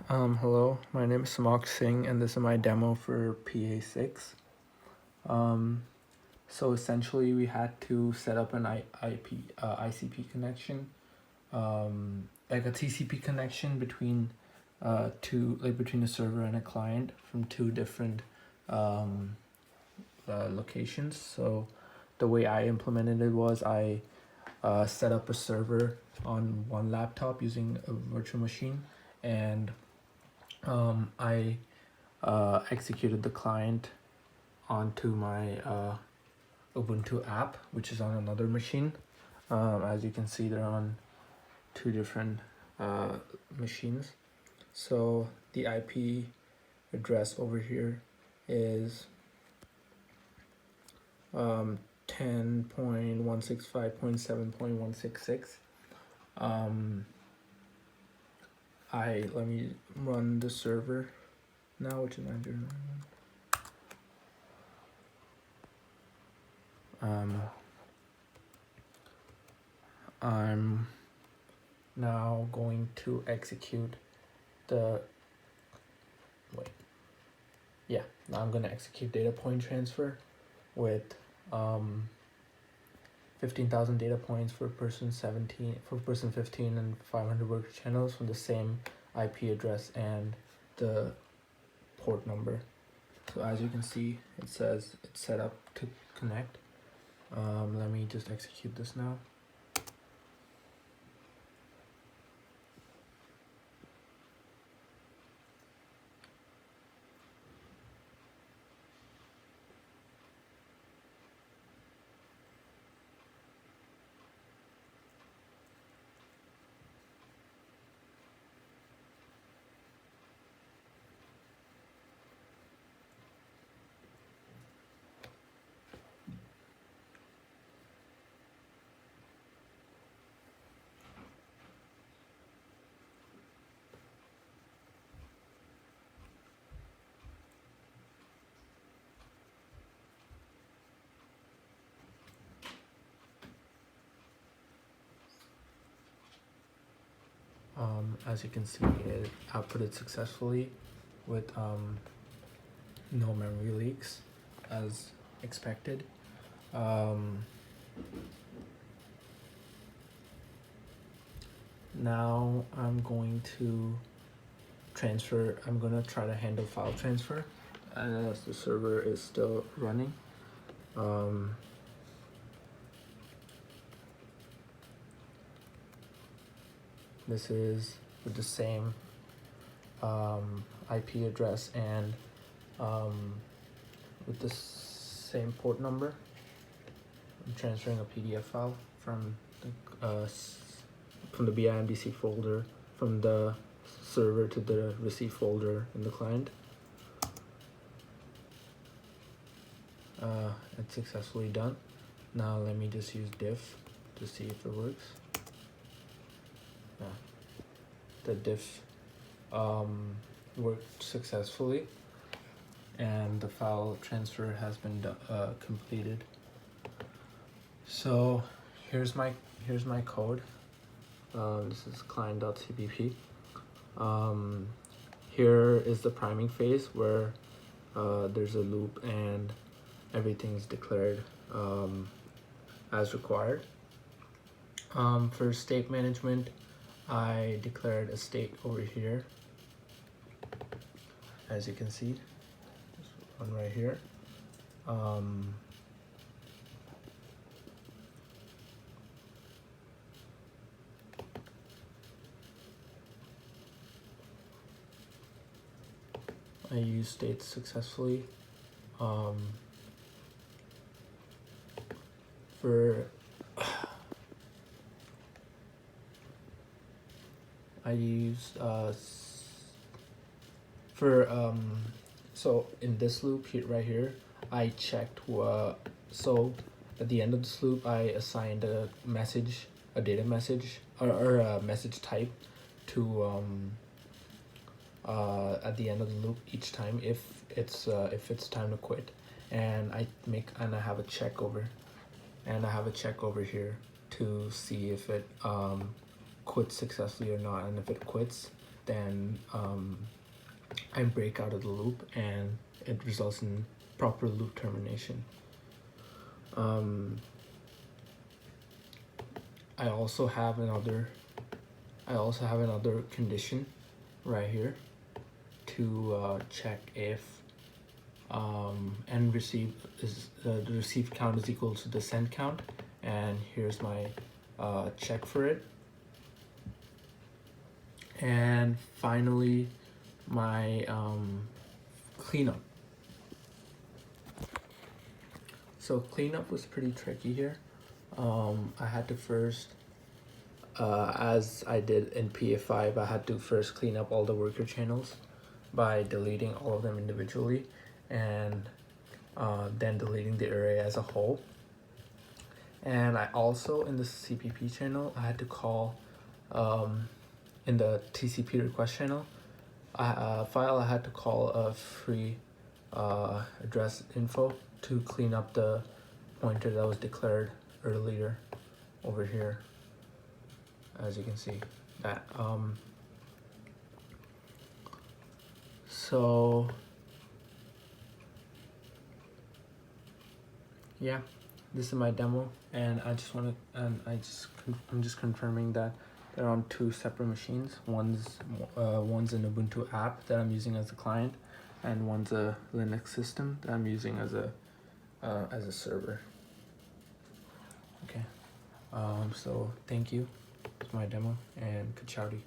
Hello, my name is Samak Singh, and this is my demo for PA6. Um, so essentially, we had to set up an ICP connection, like a TCP connection between between a server and a client from two different um, locations. So the way I implemented it was I set up a server on one laptop using a virtual machine, and I executed the client onto my Ubuntu app, which is on another machine. As you can see, they're on two different machines. So the IP address over here is 10.165.7.166. Let me run the server now, which is 909. I'm now going to execute the now I'm going to execute data point transfer with 15,000 data points for person 15 and 500 worker channels from the same IP address and the port number. So as you can see, it says it's set up to connect. Let me just execute this now. As you can see, it outputted successfully with no memory leaks as expected. Now I'm going to try to handle file transfer as the server is still running. This is with the same IP address and with the same port number. I'm transferring a PDF file from the BIMDC folder from the server to the receive folder in the client. It's successfully done. Now let me just use diff to see if it works. Yeah, the diff worked successfully, and the file transfer has been completed. So here's my code. This is client.cpp. Here is the priming phase where there's a loop and everything's declared as required. For state management, I declared a state over here. As you can see, this one right here. I used states successfully. For I used so in this loop here, right here, I checked so at the end of this loop I assigned a data message or a message type to at the end of the loop each time if it's time to quit, and I have a check over here to see if it quits successfully or not, and if it quits, then I break out of the loop and it results in proper loop termination. I also have another condition right here to check if end receive is the receive count is equal to the send count, and here's my check for it. And finally, my cleanup. So cleanup was pretty tricky here. I had to first, as I did in PA5, I had to first clean up all the worker channels by deleting all of them individually, and then deleting the array as a whole. And I also, in the CPP channel, I had to call, in the TCP request channel, file, I had to call a free address info to clean up the pointer that was declared earlier over here, as you can see that. So yeah, this is my demo, and I'm just confirming that they're on two separate machines. One's an Ubuntu app that I'm using as a client, and one's a Linux system that I'm using as a server. Okay, so thank you. It's my demo, and Kachowdy.